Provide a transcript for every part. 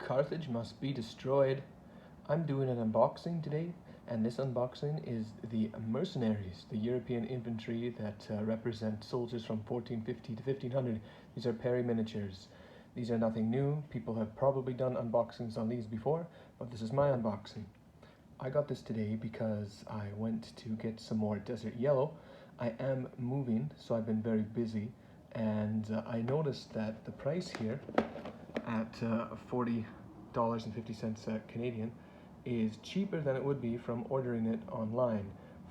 Carthage must be destroyed. I'm doing an unboxing today, and this unboxing is the Mercenaries, the European infantry that represent soldiers from 1450 to 1500. These are Perry miniatures. These are nothing new. People have probably done unboxings on these before, but this is my unboxing. I got this today because I went to get some more desert yellow. I am moving, so I've been very busy, and I noticed that the price here at $40.50 Canadian is cheaper than it would be from ordering it online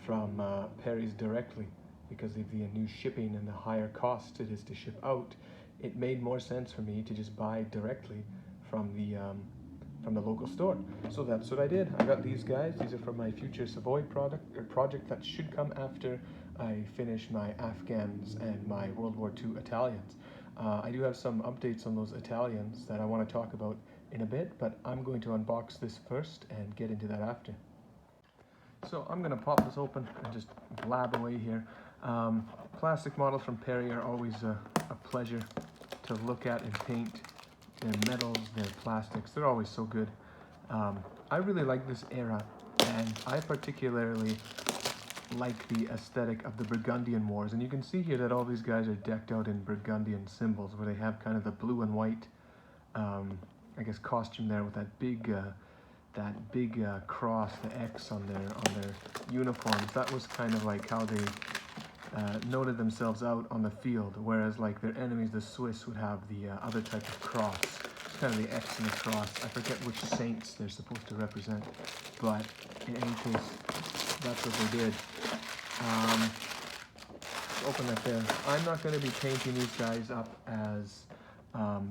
from Perry's directly, because of the new shipping and the higher cost it is to ship out. It made more sense for me to just buy directly from the local store. So that's what I did. I got these guys. These are for my future Savoy project that should come after I finish my Afghans and my World War II Italians. I do have some updates on those Italians that I want to talk about in a bit, but I'm going to unbox this first and get into that after. So I'm going to pop this open and just blab away here. Plastic models from Perry are always a pleasure to look at and paint. Their metals, their plastics, they're always so good. I really like this era, and I particularly like the aesthetic of the Burgundian Wars. And you can see here that all these guys are decked out in Burgundian symbols, where they have kind of the blue and white, I guess, costume there with that big cross, the X on their uniforms. That was kind of like how they noted themselves out on the field, whereas like their enemies, the Swiss, would have the other type of cross. It's kind of the X and the cross. I forget which saints they're supposed to represent, but in any case, that's what they did. Open that there. I'm not going to be painting these guys up as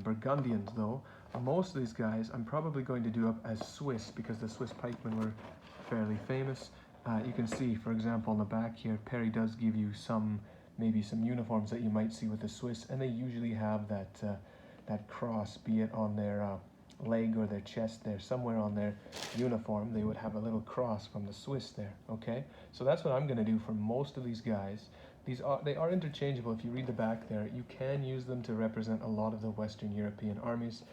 Burgundians, though. Most of these guys I'm probably going to do up as Swiss, because the Swiss pikemen were fairly famous. You can see, for example, on the back here, Perry does give you maybe some uniforms that you might see with the Swiss, and they usually have that cross, be it on their leg or their chest there, somewhere on their uniform, they would have a little cross from the Swiss there, okay? So that's what I'm going to do for most of these guys. They are interchangeable. If you read the back there, you can use them to represent a lot of the Western European armies.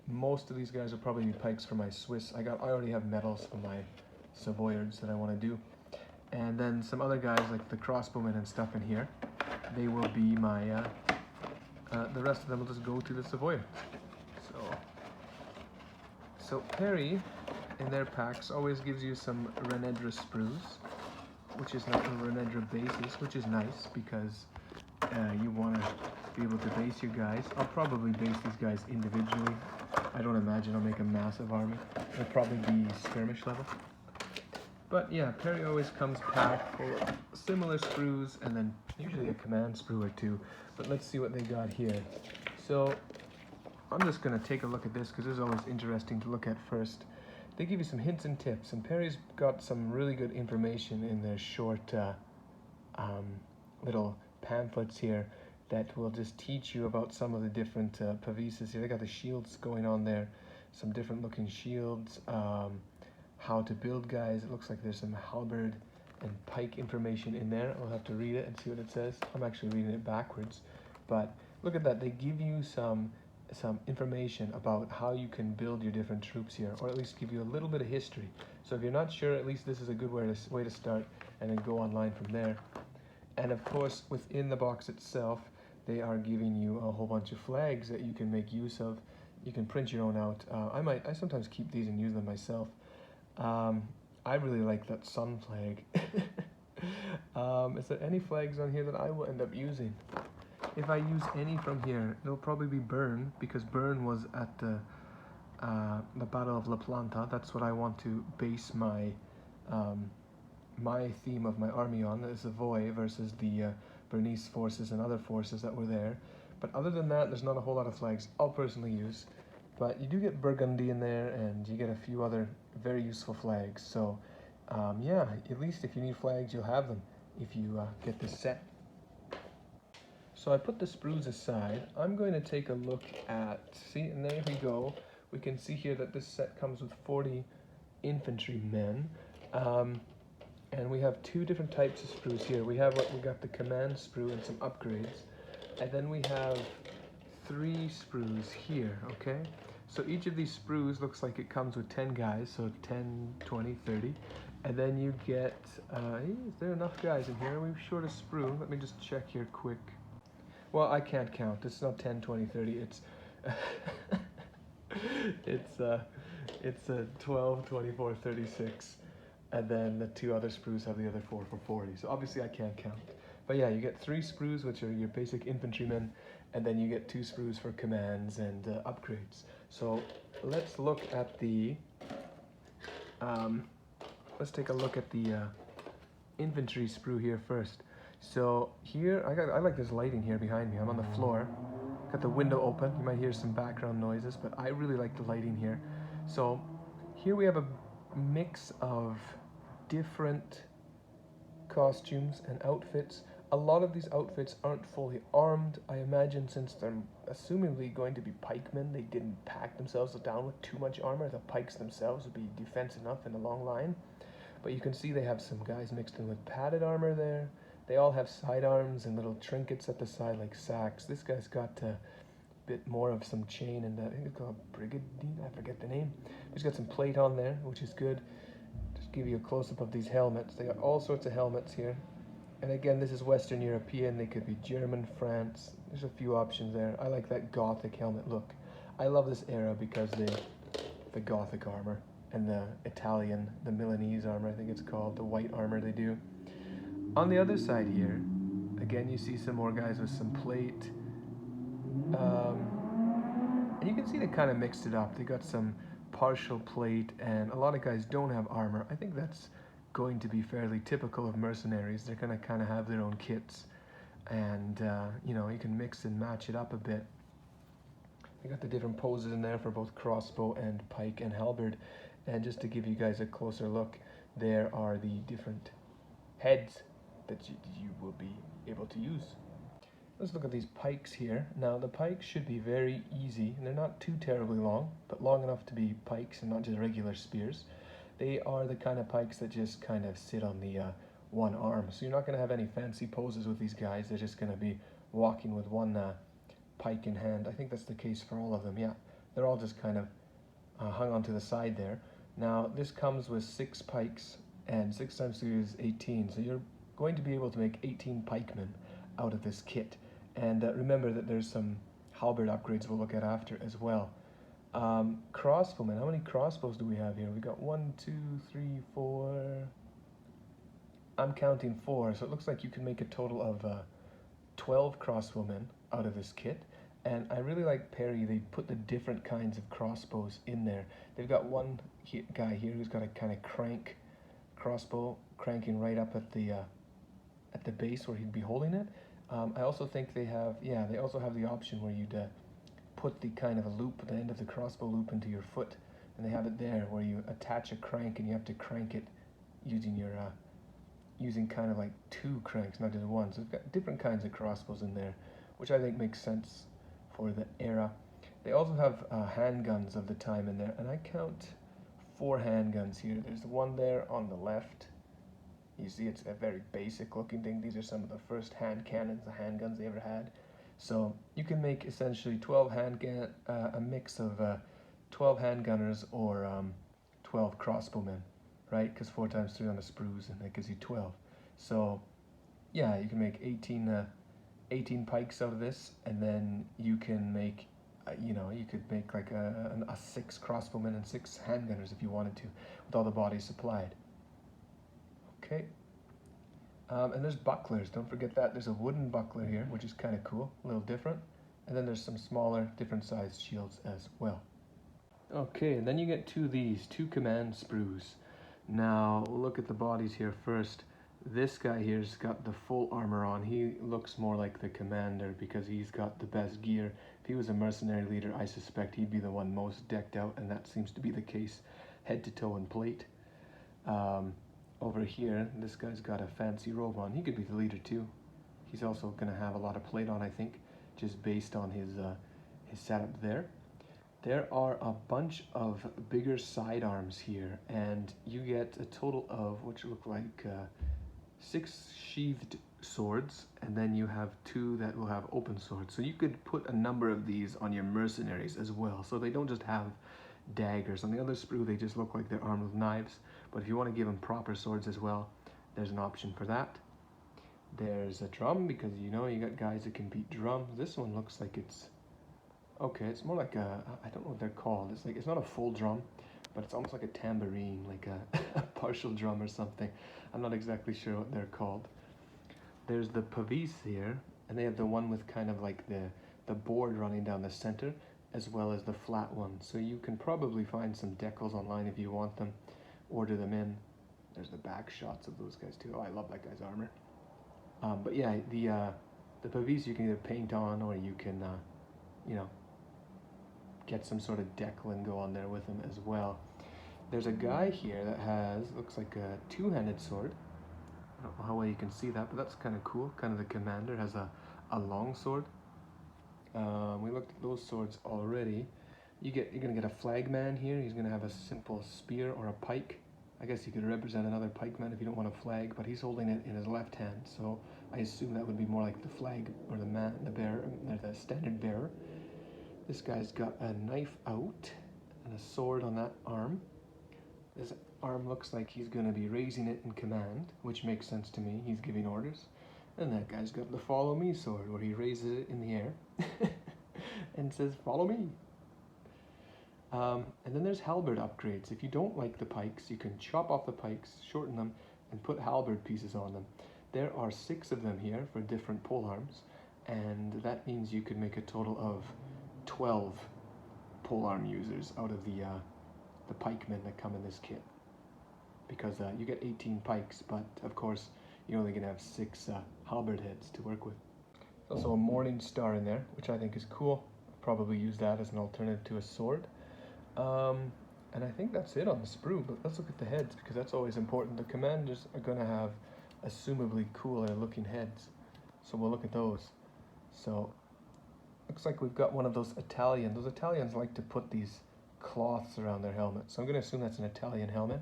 Most of these guys will probably be pikes for my Swiss. I already have medals for my Savoyards that I want to do. And then some other guys like the crossbowmen and stuff in here, they will be my, the rest of them will just go to the Savoyards. So Perry, in their packs, always gives you some Renedra sprues, which is not a Renedra bases, which is nice because you want to be able to base your guys. I'll probably base these guys individually. I don't imagine I'll make a massive army. It'll probably be skirmish level. But yeah, Perry always comes packed full of similar sprues, and then usually a command sprue or two. But let's see what they got here. So I'm just going to take a look at this because it's always interesting to look at first. They give you some hints and tips, and Perry's got some really good information in their short little pamphlets here that will just teach you about some of the different pavises here. They got the shields going on there, some different looking shields, how to build guys. It looks like there's some halberd and pike information in there. I'll have to read it and see what it says. I'm actually reading it backwards, but look at that. They give you some information about how you can build your different troops here, or at least give you a little bit of history. So if you're not sure, at least this is a good way to start, and then go online from there. And of course, within the box itself, they are giving you a whole bunch of flags that you can make use of. You can print your own out. I sometimes keep these and use them myself. I really like that sun flag. Is there any flags on here that I will end up using? If I use any from here, it'll probably be Bern, because Bern was at the Battle of La Planta. That's what I want to base my my theme of my army on, the Savoy versus the Bernese forces and other forces that were there. But other than that, there's not a whole lot of flags I'll personally use. But you do get Burgundy in there, and you get a few other very useful flags. So yeah, at least if you need flags, you'll have them if you get this set. So I put the sprues aside. I'm going to take a look at, see, and there we go. We can see here that this set comes with 40 infantry men. And we have two different types of sprues here. We got the command sprue and some upgrades. And then we have 3 sprues here, okay? So each of these sprues looks like it comes with 10 guys, so 10, 20, 30. And then you get, is there enough guys in here? Are we short a sprue? Let me just check here quick. Well, I can't count. It's not 10, 20, 30. It's, it's 12, 24, 36. And then the two other sprues have the other four for 40. So obviously I can't count. But yeah, you get 3 sprues, which are your basic infantrymen, and then you get 2 sprues for commands and upgrades. So let's look at the, let's take a look at the infantry sprue here first. So here, I like this lighting here behind me. I'm on the floor, got the window open. You might hear some background noises, but I really like the lighting here. So here we have a mix of different costumes and outfits. A lot of these outfits aren't fully armed. I imagine since they're assumingly going to be pikemen, they didn't pack themselves down with too much armor. The pikes themselves would be defense enough in a long line. But you can see they have some guys mixed in with padded armor there. They all have sidearms and little trinkets at the side like sacks. This guy's got a bit more of some chain and I think it's called Brigandine, I forget the name. He's got some plate on there, which is good. Just give you a close-up of these helmets. They got all sorts of helmets here. And again, this is Western European. They could be German, France. There's a few options there. I like that Gothic helmet look. I love this era because the Gothic armor and the Italian, the Milanese armor, I think it's called, the white armor they do. On the other side here, again, you see some more guys with some plate. And you can see they kind of mixed it up. They got some partial plate, and a lot of guys don't have armor. I think that's going to be fairly typical of mercenaries. They're going to kind of have their own kits, and you know, you can mix and match it up a bit. They got the different poses in there for both crossbow and pike and halberd. And just to give you guys a closer look, there are the different heads that you will be able to use. Let's look at these pikes here. Now the pikes should be very easy, and they're not too terribly long, but long enough to be pikes and not just regular spears. They are the kind of pikes that just kind of sit on the one arm. So you're not going to have any fancy poses with these guys. They're just going to be walking with one pike in hand. I think that's the case for all of them, yeah. They're all just kind of hung onto the side there. Now this comes with 6 pikes, and 6 times 2 is 18. So you're going to be able to make 18 pikemen out of this kit. And remember that there's some halberd upgrades we'll look at after as well. Crossbowmen, how many crossbows do we have here? We got 1, 2, 3, 4. I'm counting 4, so it looks like you can make a total of 12 crossbowmen out of this kit. And I really like Perry. They put the different kinds of crossbows in there. They've got one guy here who's got a kind of crank crossbow, cranking right up at the base where he'd be holding it. I also think they have, yeah, they also have the option where you'd put the kind of a loop at the end of the crossbow loop into your foot, and they have it there where you attach a crank and you have to crank it using your using kind of like 2 cranks, not just one. So they've got different kinds of crossbows in there, which I think makes sense for the era. They also have handguns of the time in there, and I count 4 handguns here. There's the one there on the left. You see it's a very basic looking thing. These are some of the first hand cannons, the handguns they ever had. So you can make essentially 12 a mix of 12 handgunners or 12 crossbowmen, right? Because 4 times 3 on the sprues, and that gives you 12. So yeah, you can make 18 pikes out of this, and then you can make, you know, you could make like a 6 crossbowmen and 6 handgunners if you wanted to, with all the bodies supplied. Okay, and there's bucklers. Don't forget that. There's a wooden buckler here, which is kind of cool, a little different. And then there's some smaller, different sized shields as well. Okay, and then you get 2 of these, 2 command sprues. Now, we'll look at the bodies here first. This guy here's got the full armor on. He looks more like the commander because he's got the best gear. If he was a mercenary leader, I suspect he'd be the one most decked out, and that seems to be the case, head to toe in plate. Over here, this guy's got a fancy robe on. He could be the leader too. He's also going to have a lot of plate on, I think, just based on his setup there. There are a bunch of bigger sidearms here, and you get a total of, which look like 6 sheathed swords, and then you have 2 that will have open swords. So you could put a number of these on your mercenaries as well, so they don't just have daggers. On the other sprue, they just look like they're armed with knives. But if you want to give them proper swords as well, there's an option for that. There's a drum, because you know you got guys that can beat drums. This one looks like it's okay. It's more like a, I don't know what they're called. It's like, it's not a full drum, but it's almost like a tambourine, like a, a partial drum or something. I'm not exactly sure what they're called. There's the pavis here, and they have the one with kind of like the board running down the center, as well as the flat one. So you can probably find some decals online if you want them, order them in. There's the back shots of those guys too. Oh, I love that guy's armor. But yeah, the pavis you can either paint on, or you can, you know, get some sort of decal and go on there with them as well. There's a guy here that has, looks like a two-handed sword. I don't know how well you can see that, but that's kind of cool. Kind of the commander has a long sword. We looked at those swords already. You're gonna get a flagman here. He's gonna have a simple spear or a pike. I guess you could represent another pikeman if you don't want a flag, but he's holding it in his left hand, so I assume that would be more like the flag or the man, the bearer, or the standard bearer. This guy's got a knife out and a sword on that arm. This arm looks like he's going to be raising it in command, which makes sense to me. He's giving orders. And that guy's got the follow me sword, where he raises it in the air and says, follow me. And then there's halberd upgrades. If you don't like the pikes, you can chop off the pikes, shorten them, and put halberd pieces on them. There are 6 of them here for different polearms, and that means you could make a total of 12 polearm users out of the pikemen that come in this kit. Because you get 18 pikes, but of course you're only going to have 6 halberd heads to work with. There's also a morning star in there, which I think is cool. I'll probably use that as an alternative to a sword. And I think that's it on the sprue, but let's look at the heads, because that's always important. The commanders are going to have assumably cooler looking heads, so we'll look at those. So looks like we've got one of those Italian. Those Italians like to put these cloths around their helmet, so I'm going to assume that's an Italian helmet.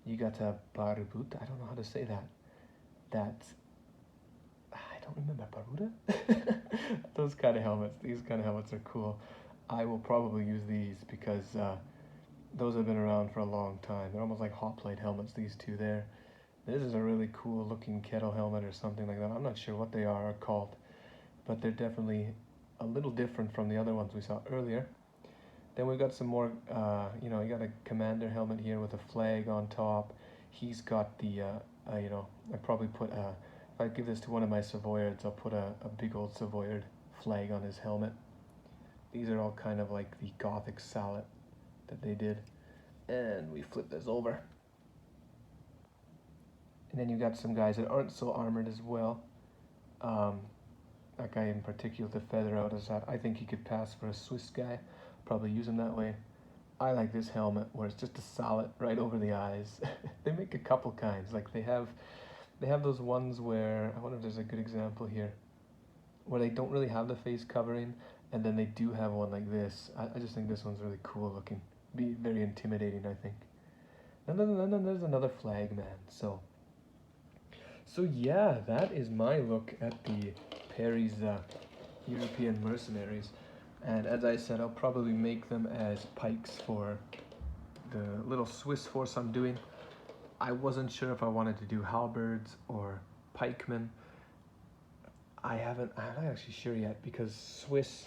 You got a barbut. I don't know how to say that. I don't remember, Baruda? Those kind of helmets. These kind of helmets are cool. I will probably use these because those have been around for a long time. They're almost like hoplite helmets, these two there. This is a really cool looking kettle helmet or something like that. I'm not sure what they are called, but they're definitely a little different from the other ones we saw earlier. Then we've got some more, you know, you got a commander helmet here with a flag on top. He's got the, you know, I probably put, if I give this to one of my Savoyards, I'll put a big old Savoyard flag on his helmet. These are all kind of like the Gothic sallet that they did. And we flip this over. And then you got some guys that aren't so armored as well. That guy in particular, the feather out is that. I think he could pass for a Swiss guy. Probably use him that way. I like this helmet where it's just a sallet right over the eyes. They make a couple kinds. Like they have those ones where, I wonder if there's a good example here, where they don't really have the face covering, and then they do have one like this. I just think this one's really cool looking. Be very intimidating, I think. And then there's another flag man. So yeah, that is my look at the Perry's European Mercenaries. And as I said, I'll probably make them as pikes for the little Swiss force I'm doing. I wasn't sure if I wanted to do halberds or pikemen. I'm not actually sure yet, because Swiss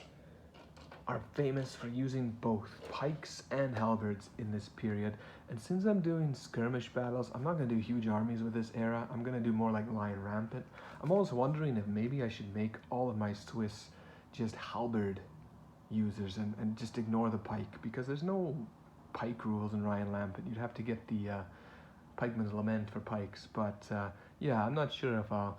are famous for using both pikes and halberds in this period. And since I'm doing skirmish battles, I'm not going to do huge armies with this era. I'm going to do more like line rampant. I'm always wondering if maybe I should make all of my Swiss just halberd users and just ignore the pike, because there's no pike rules in Ryan Lampet. You'd have to get the Pikeman's Lament for pikes. But yeah, I'm not sure if I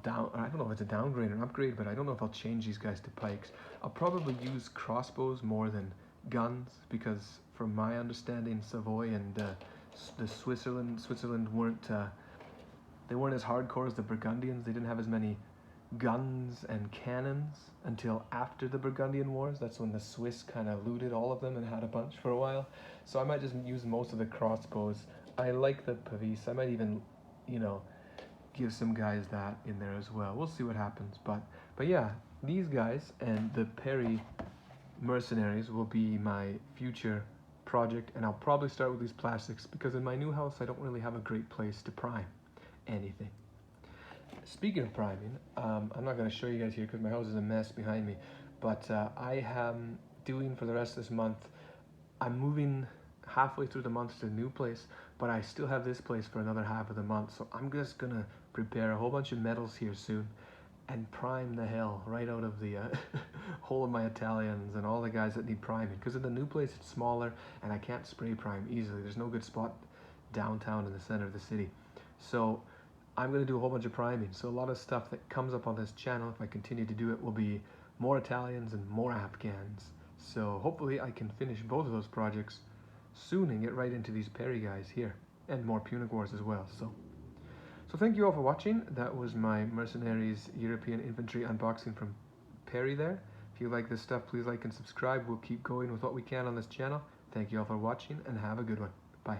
don't know if it's a downgrade or an upgrade, but I don't know if I'll change these guys to pikes. I'll probably use crossbows more than guns, because from my understanding, Savoy and the Switzerland weren't as hardcore as the Burgundians. They didn't have as many guns and cannons until after the Burgundian Wars. That's when the Swiss kind of looted all of them and had a bunch for a while. So I might just use most of the crossbows. I like the pavis. I might even, you know, give some guys that in there as well. We'll see what happens. But yeah, these guys and the Perry Mercenaries will be my future project, and I'll probably start with these plastics because in my new house I don't really have a great place to prime anything. Speaking of priming, I'm not going to show you guys here because my house is a mess behind me, but I am doing for the rest of this month, I'm moving halfway through the month to a new place, but I still have this place for another half of the month, so I'm just going to prepare a whole bunch of metals here soon and prime the hell right out of the whole of my Italians and all the guys that need priming, because in the new place it's smaller and I can't spray prime easily. There's no good spot downtown in the center of the city, so I'm going to do a whole bunch of priming. So a lot of stuff that comes up on this channel, if I continue to do it, will be more Italians and more Afghans. So hopefully I can finish both of those projects soon and get right into these Perry guys here, and more Punic Wars as well. So thank you all for watching. That was my Mercenaries European Infantry unboxing from Perry there. If you like this stuff, please like and subscribe. We'll keep going with what we can on this channel. Thank you all for watching and have a good one. Bye.